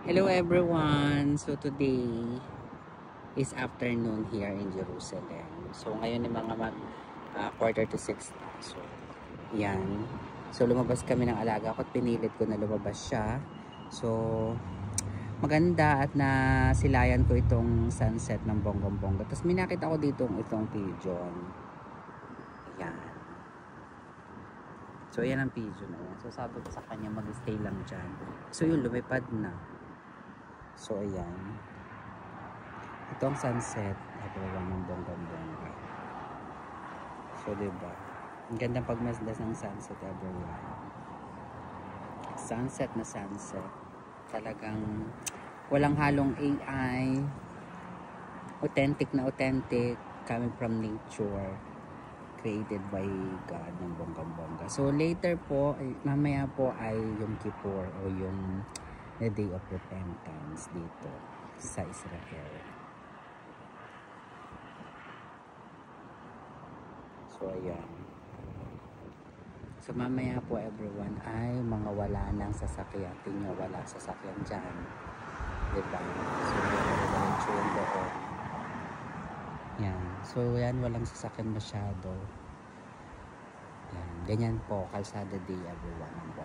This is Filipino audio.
Hello everyone! So today is afternoon here in Jerusalem. So ngayon ay mga quarter to 6 na. So yan. So lumabas kami ng alaga ko at pinilit ko na lumabas siya. So maganda at nasilayan ko itong sunset ng bonggang-bongga. Tapos may nakita ko dito itong pigeon. Yan. So ayan ang pigeon na yan. So sabi ko sa kanya mag-stay lang dyan. So yun, lumipad na. So ayan. Ito ang sunset. Everyone ng bonggang-bongga. So diba? Ang gandang pagmasdas ng sunset, everyone. Sunset na sunset. Talagang walang halong AI. Authentic na authentic. Coming from nature. Created by God ng bonggang-bongga. So later po, mamaya po ay Yom Kippur o yung the Day of Repentance dito sa Israel. So ayan. So mamaya po everyone ay mga wala ng sasakyan. Tingnan wala sasakyan dyan. Diba? So diretso yung doon. Yan. So yan, walang sasakyan masyado. Yan. Ganyan po, kalsada day everyone.